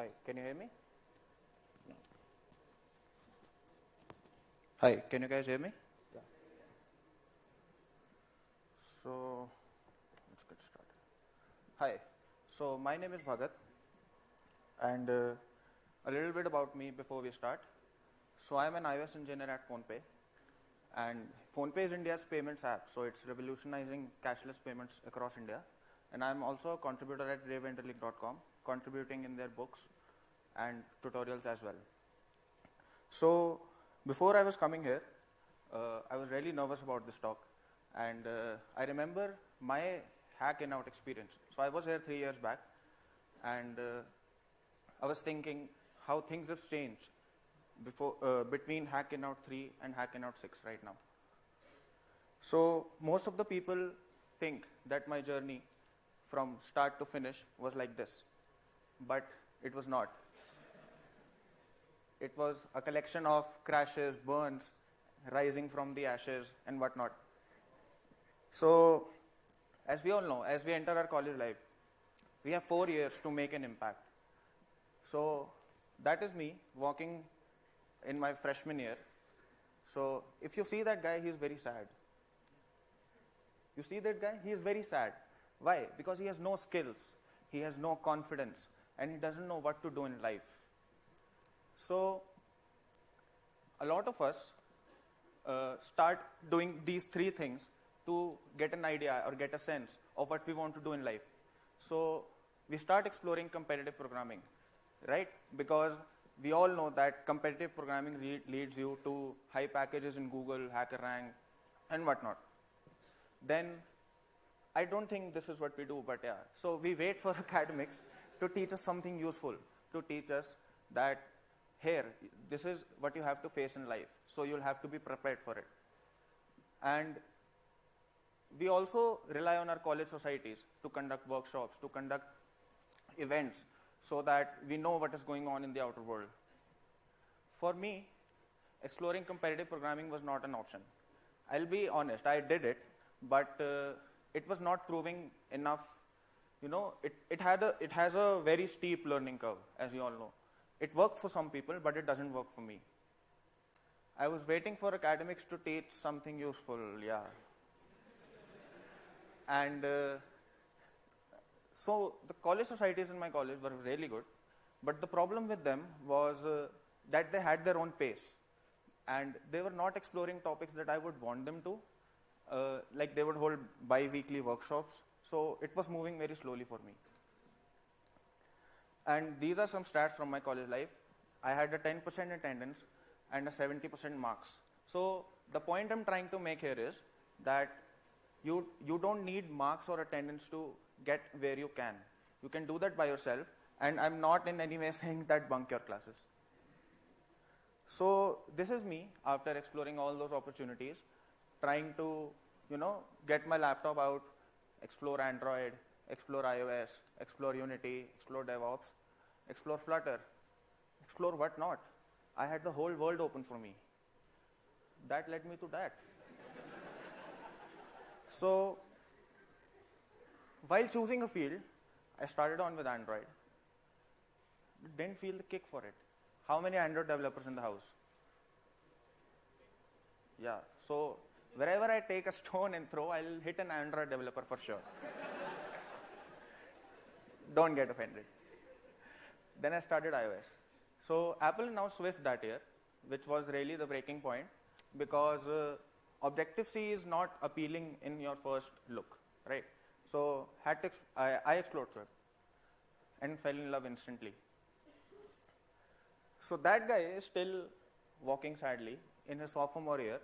Hi, can you hear me? No. Hi, can you guys hear me? Yeah. So, let's get started. Hi, so my name is Bhagat, and a little bit about me before we start. So, I'm an iOS engineer at PhonePe, and PhonePe is India's payments app, so it's revolutionizing cashless payments across India. And I'm also a contributor at raveinterleague.com, contributing in their books and tutorials as well. So before I was coming here, I was really nervous about this talk, and I remember my InOut experience. So I was here 3 years back, and I was thinking how things have changed between InOut 3 and InOut 6 right now. So most of the people think that my journey from start to finish was like this, but it was not. It was a collection of crashes, burns, rising from the ashes, and whatnot. So, as we all know, as we enter our college life, we have 4 years to make an impact. So, that is me walking in my freshman year. So, if you see that guy, he is very sad. You see that guy? He is very sad. Why? Because he has no skills, he has no confidence, and he doesn't know what to do in life. So, a lot of us start doing these 3 things to get an idea or get a sense of what we want to do in life. So, we start exploring competitive programming, right? Because we all know that competitive programming leads you to high packages in Google, HackerRank, and whatnot. Then, I don't think this is what we do, but yeah. So, we wait for academics to teach us something useful, to teach us that here, this is what you have to face in life, so you'll have to be prepared for it. And we also rely on our college societies to conduct workshops, to conduct events, so that we know what is going on in the outer world. For me, exploring competitive programming was not an option. I'll be honest, I did it, but it was not proving enough. You know, it has a very steep learning curve, as you all know. It worked for some people, but it doesn't work for me. I was waiting for academics to teach something useful, yeah. And so the college societies in my college were really good, but the problem with them was that they had their own pace, and they were not exploring topics that I would want them to. Like they would hold bi-weekly workshops, so it was moving very slowly for me. And these are some stats from my college life. I had a 10% attendance and a 70% marks. So the point I'm trying to make here is that you don't need marks or attendance to get where you can. You can do that by yourself, and I'm not in any way saying that bunk your classes. So this is me after exploring all those opportunities, trying to, get my laptop out, explore Android, explore iOS, explore Unity, explore DevOps, explore Flutter, explore what not. I had the whole world open for me. That led me to that. So, while choosing a field, I started on with Android. Didn't feel the kick for it. How many Android developers in the house? Yeah, so wherever I take a stone and throw, I'll hit an Android developer for sure. Don't get offended. Then I started iOS. So Apple announced Swift that year, which was really the breaking point, because Objective-C is not appealing in your first look, right? So I explored Swift and fell in love instantly. So that guy is still walking sadly in his sophomore year,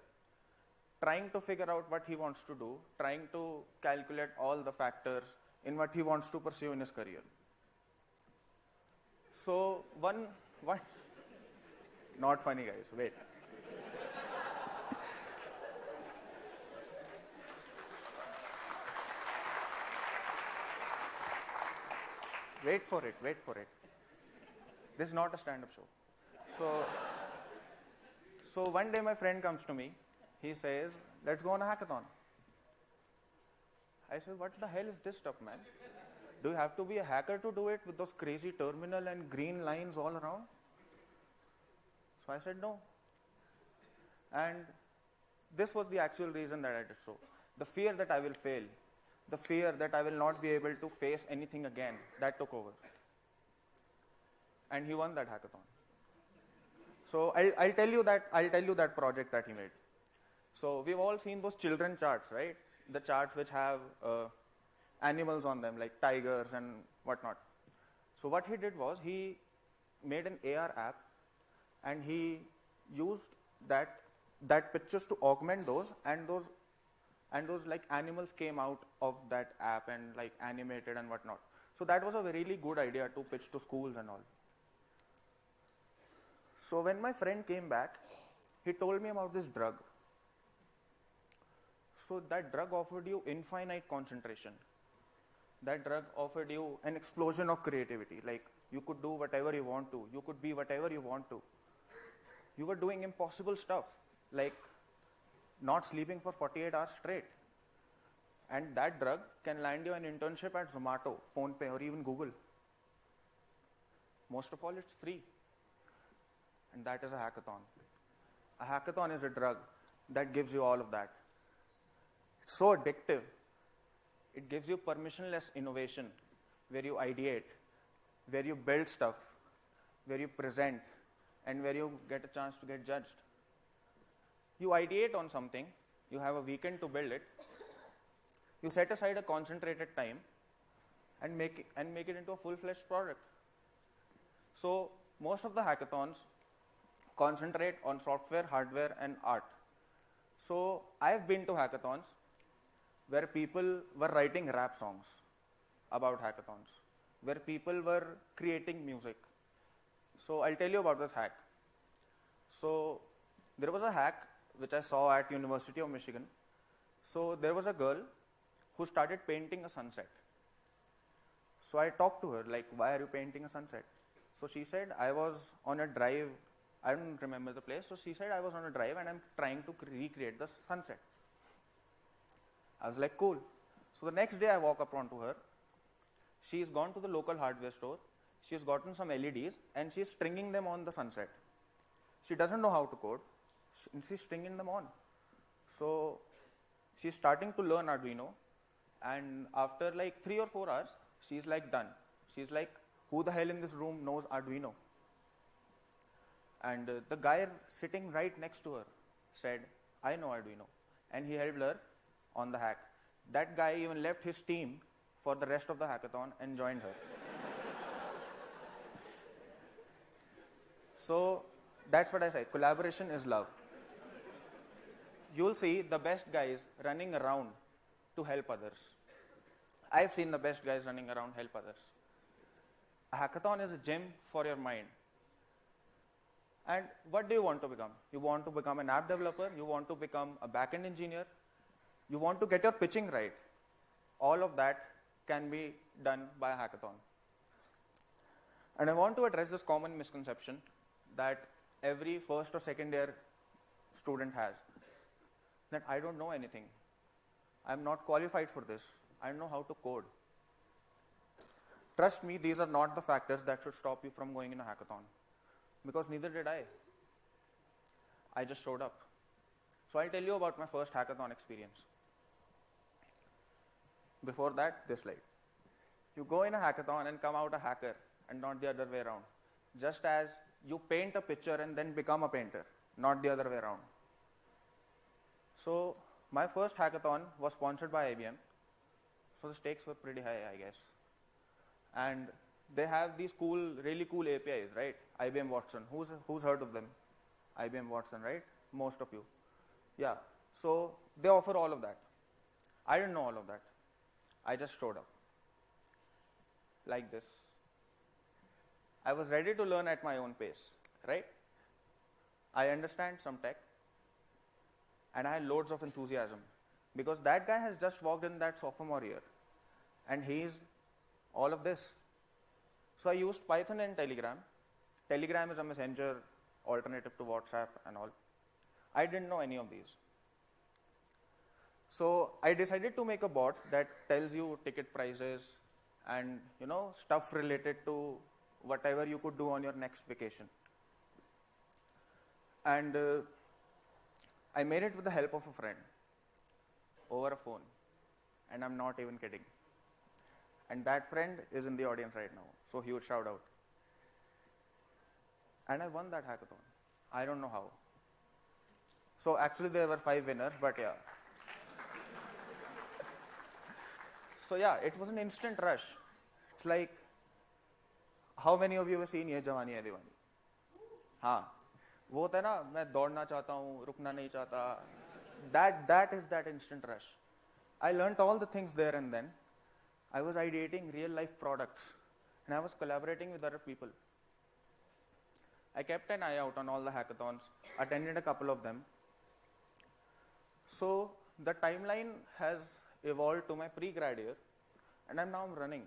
trying to figure out what he wants to do, trying to calculate all the factors in what he wants to pursue in his career. So one not funny guys, wait. Wait for it. This is not a stand-up show. So one day my friend comes to me, he says, let's go on a hackathon. I said, what the hell is this stuff, man? Do you have to be a hacker to do it with those crazy terminal and green lines all around? So I said no. And this was the actual reason that I did so. The fear that I will fail, the fear that I will not be able to face anything again, that took over. And he won that hackathon. So I'll tell you that project that he made. So we've all seen those children charts, right? The charts which have animals on them, like tigers and whatnot. So what he did was he made an AR app, and he used that pictures to augment those, and those like animals came out of that app and like animated and whatnot. So that was a really good idea to pitch to schools and all. So when my friend came back, he told me about this drug. So that drug offered you infinite concentration. That drug offered you an explosion of creativity. Like you could do whatever you want to. You could be whatever you want to. You were doing impossible stuff, like not sleeping for 48 hours straight. And that drug can land you an internship at Zomato, PhonePe, or even Google. Most of all, it's free. And that is a hackathon. A hackathon is a drug that gives you all of that. It's so addictive. It gives you permissionless innovation, where you ideate, where you build stuff, where you present, and where you get a chance to get judged. You ideate on something, you have a weekend to build it, you set aside a concentrated time and make it into a full-fledged product. So most of the hackathons concentrate on software, hardware, and art. So I've been to hackathons where people were writing rap songs about hackathons, where people were creating music. So I'll tell you about this hack. So there was a hack which I saw at University of Michigan. So there was a girl who started painting a sunset. So I talked to her, like, why are you painting a sunset? So she said, I was on a drive, I don't remember the place. So she said, I was on a drive and I'm trying to recreate the sunset. I was like, cool. So the next day I walk up onto her. She's gone to the local hardware store. She's gotten some LEDs and she's stringing them on the sunset. She doesn't know how to code. She's stringing them on. So she's starting to learn Arduino. And after like 3 or 4 hours, she's like done. She's like, who the hell in this room knows Arduino? And the guy sitting right next to her said, I know Arduino. And he helped her on the hack. That guy even left his team for the rest of the hackathon and joined her. So that's what I say. Collaboration is love. You'll see the best guys running around to help others. I've seen the best guys running around help others. A hackathon is a gym for your mind. And what do you want to become? You want to become an app developer? You want to become a back-end engineer? You want to get your pitching right? All of that can be done by a hackathon. And I want to address this common misconception that every first or second year student has, that I don't know anything. I'm not qualified for this. I don't know how to code. Trust me, these are not the factors that should stop you from going in a hackathon. Because neither did I. I just showed up. So I'll tell you about my first hackathon experience. Before that, this slide. You go in a hackathon and come out a hacker and not the other way around. Just as you paint a picture and then become a painter, not the other way around. So my first hackathon was sponsored by IBM. So the stakes were pretty high, I guess. And they have these really cool APIs, right? IBM Watson. Who's heard of them? IBM Watson, right? Most of you. Yeah. So they offer all of that. I didn't know all of that. I just showed up. Like this. I was ready to learn at my own pace, right? I understand some tech. And I had loads of enthusiasm. Because that guy has just walked in that sophomore year. And he's all of this. So I used Python and Telegram. Telegram is a messenger alternative to WhatsApp and all. I didn't know any of these. So I decided to make a bot that tells you ticket prices and stuff related to whatever you could do on your next vacation. And I made it with the help of a friend over a phone, and I'm not even kidding. And that friend is in the audience right now, so he would shout out. And I won that hackathon. I don't know how. So actually there were 5 winners, but yeah. So yeah, it was an instant rush. It's like, how many of you have seen Ye Jawani Hai Diwani? हाँ, वो होता है ना, मैं दौड़ना चाहता हूँ, रुकना नहीं चाहता. That is that instant rush. I learned all the things there and then. I was ideating real life products, and I was collaborating with other people. I kept an eye out on all the hackathons, attended a couple of them. So the timeline has evolved to my pre-grad year, and I'm running.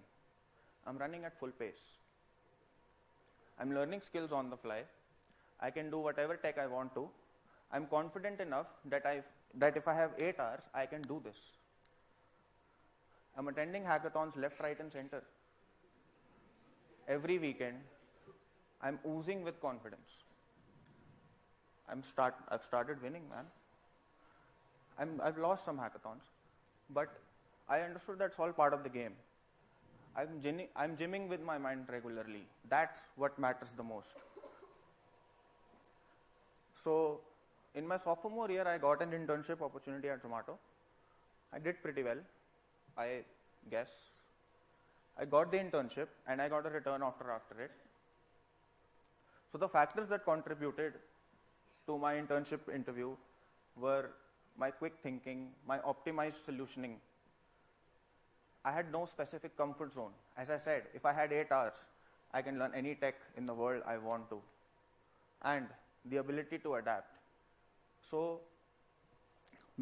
I'm running at full pace. I'm learning skills on the fly. I can do whatever tech I want to. I'm confident enough that if I have 8 hours, I can do this. I'm attending hackathons left, right, and center. Every weekend, I'm oozing with confidence. I've started winning, man. I've lost some hackathons, but I understood that's all part of the game. I'm gymming with my mind regularly. That's what matters the most. So, in my sophomore year, I got an internship opportunity at Zomato. I did pretty well, I guess. I got the internship and I got a return offer after it. So the factors that contributed to my internship interview were my quick thinking, my optimized solutioning. I had no specific comfort zone. As I said, if I had 8 hours, I can learn any tech in the world I want to. And the ability to adapt. So,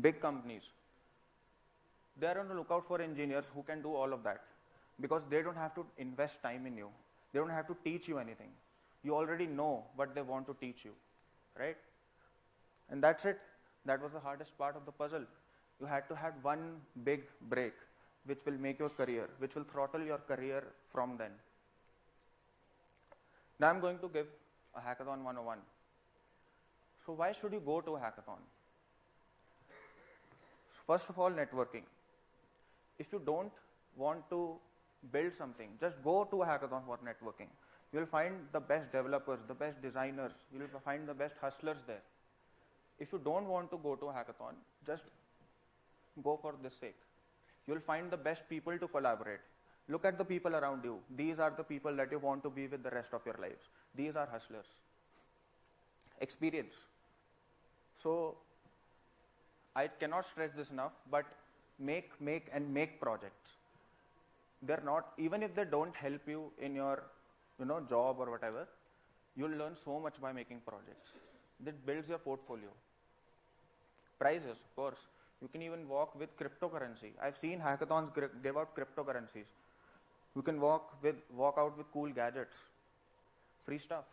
big companies, they are on the lookout for engineers who can do all of that, because they don't have to invest time in you. They don't have to teach you anything. You already know what they want to teach you, right? And that's it. That was the hardest part of the puzzle. You had to have one big break, which will make your career, which will throttle your career from then. Now I'm going to give a Hackathon 101. So why should you go to a hackathon? So first of all, networking. If you don't want to build something, just go to a hackathon for networking. You will find the best developers, the best designers, you will find the best hustlers there. If you don't want to go to a hackathon, just go for this sake. You will find the best people to collaborate. Look at the people around you. These are the people that you want to be with the rest of your lives. These are hustlers. Experience. So, I cannot stress this enough, but make projects. They're not, even if they don't help you in your job or whatever, you'll learn so much by making projects. That builds your portfolio. Prizes, of course. You can even walk with cryptocurrency. I've seen hackathons give out cryptocurrencies. You can walk out with cool gadgets. Free stuff.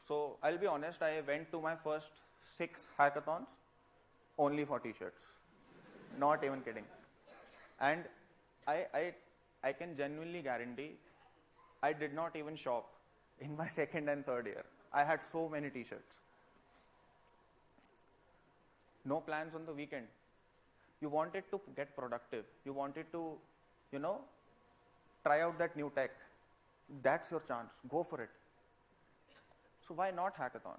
So I'll be honest, I went to my first 6 hackathons only for t-shirts. Not even kidding. And I can genuinely guarantee I did not even shop in my second and third year. I had so many t-shirts. No plans on the weekend. You wanted to get productive. You wanted to, try out that new tech. That's your chance. Go for it. So why not hackathon?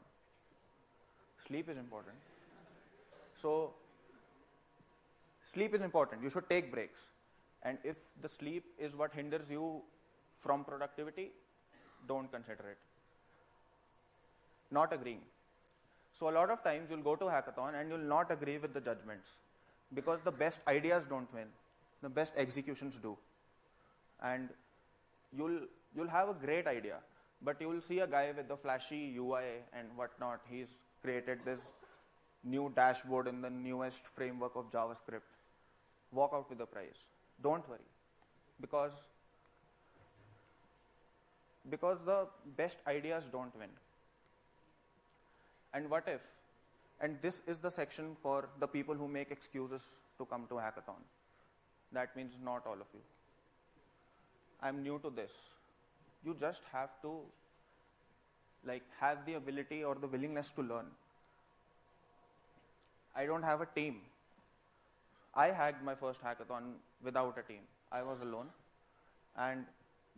Sleep is important. So sleep is important. You should take breaks. And if the sleep is what hinders you from productivity, don't consider it. Not agreeing. So a lot of times you'll go to hackathon and you'll not agree with the judgments, because the best ideas don't win. The best executions do. And you'll have a great idea, but you will see a guy with the flashy UI and whatnot. He's created this new dashboard in the newest framework of JavaScript. Walk out with the prize. Don't worry, because the best ideas don't win. And what if? And this is the section for the people who make excuses to come to a hackathon. That means not all of you. I'm new to this. You just have to have the ability or the willingness to learn. I don't have a team. I hacked my first hackathon without a team. I was alone. And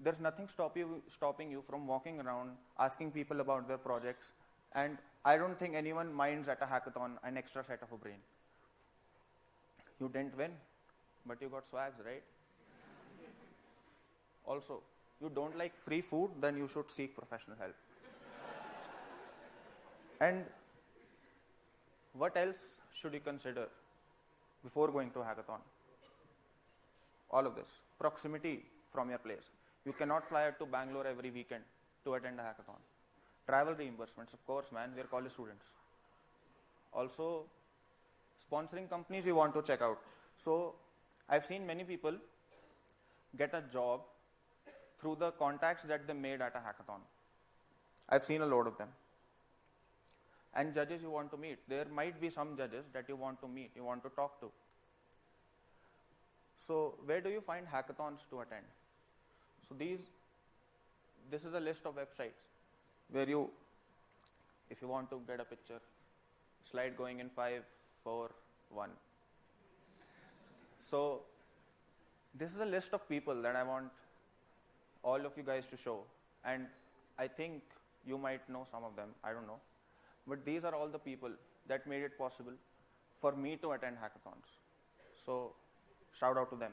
there's nothing stopping you from walking around, asking people about their projects. And I don't think anyone minds at a hackathon an extra set of a brain. You didn't win, but you got swags, right? Also, you don't like free food, then you should seek professional help. And what else should you consider before going to a hackathon? All of this. Proximity from your place. You cannot fly out to Bangalore every weekend to attend a hackathon. Travel reimbursements, of course, man, we're college students. Also, sponsoring companies you want to check out. So, I've seen many people get a job through the contacts that they made at a hackathon. I've seen a lot of them. And judges you want to meet. There might be some judges that you want to meet, you want to talk to. So, where do you find hackathons to attend? So, this is a list of websites where you, if you want to get a picture, slide going in 5, 4, 1. So, this is a list of people that I want all of you guys to show. And I think you might know some of them, I don't know. But these are all the people that made it possible for me to attend hackathons. So, shout out to them.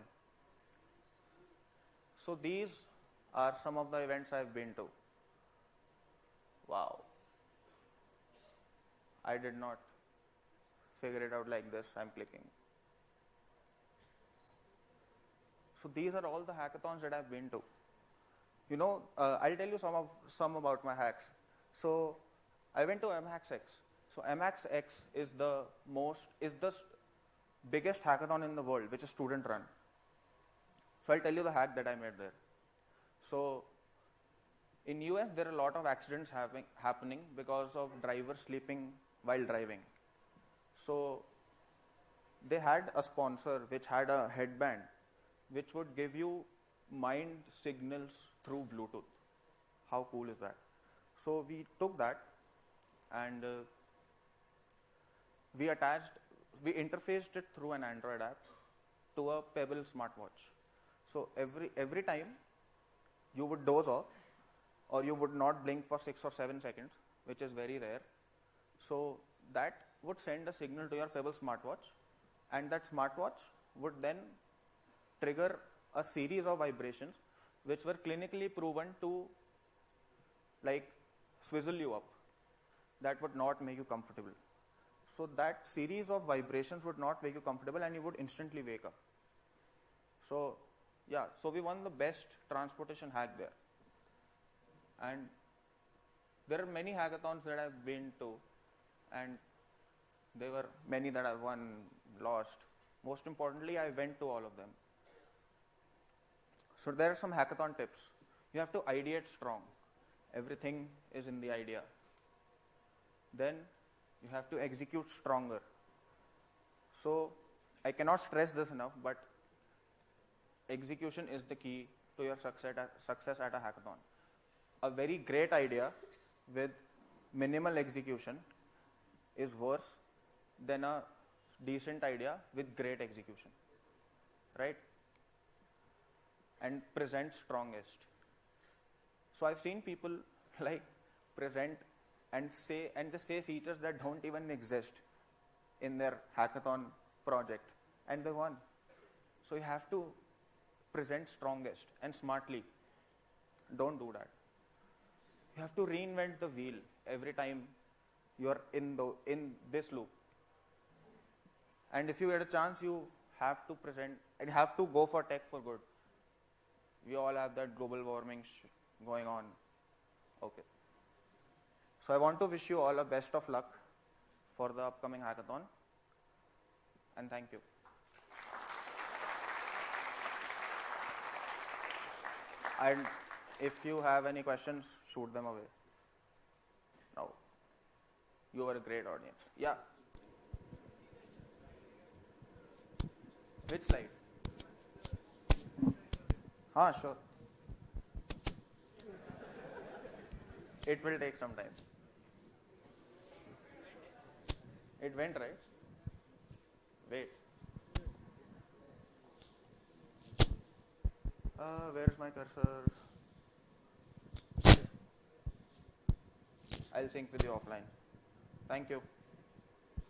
So, these are some of the events I've been to. Wow. I did not figure it out like this. I'm clicking. So, these are all the hackathons that I've been to. You know, I'll tell you some about my hacks. So, I went to MHacksX. So, MHacksX is the biggest hackathon in the world, which is student run. So, I'll tell you the hack that I made there. So, in US, there are a lot of accidents happening because of drivers sleeping while driving. So, they had a sponsor which had a headband which would give you mind signals through Bluetooth. How cool is that? So, we took that and we interfaced it through an Android app to a Pebble smartwatch. So, every time you would doze off or you would not blink for 6 or 7 seconds, which is very rare. So, that would send a signal to your Pebble smartwatch, and that smartwatch would then trigger a series of vibrations which were clinically proven to swizzle you up. That would not make you comfortable. So, that series of vibrations would not make you comfortable and you would instantly wake up. So, yeah, so we won the best transportation hack there. And there are many hackathons that I've been to, and there were many that I won, lost. Most importantly, I went to all of them. So, there are some hackathon tips. You have to ideate strong. Everything is in the idea. Then you have to execute stronger. So, I cannot stress this enough, but execution is the key to your success at a hackathon. A very great idea with minimal execution is worse than a decent idea with great execution, right? And present strongest. So, I've seen people present and they say features that don't even exist in their hackathon project, and they won. So, you have to present strongest and smartly. Don't do that. You have to reinvent the wheel every time you're in this loop. And if you get a chance, you have to present and you have to go for tech for good. We all have that global warming going on. Okay. So, I want to wish you all a best of luck for the upcoming hackathon, and thank you. And if you have any questions, shoot them away. Now, you are a great audience. Yeah. Which slide? Sure. It will take some time. It went, right? Wait. Where's my cursor? I'll sync with you offline. Thank you.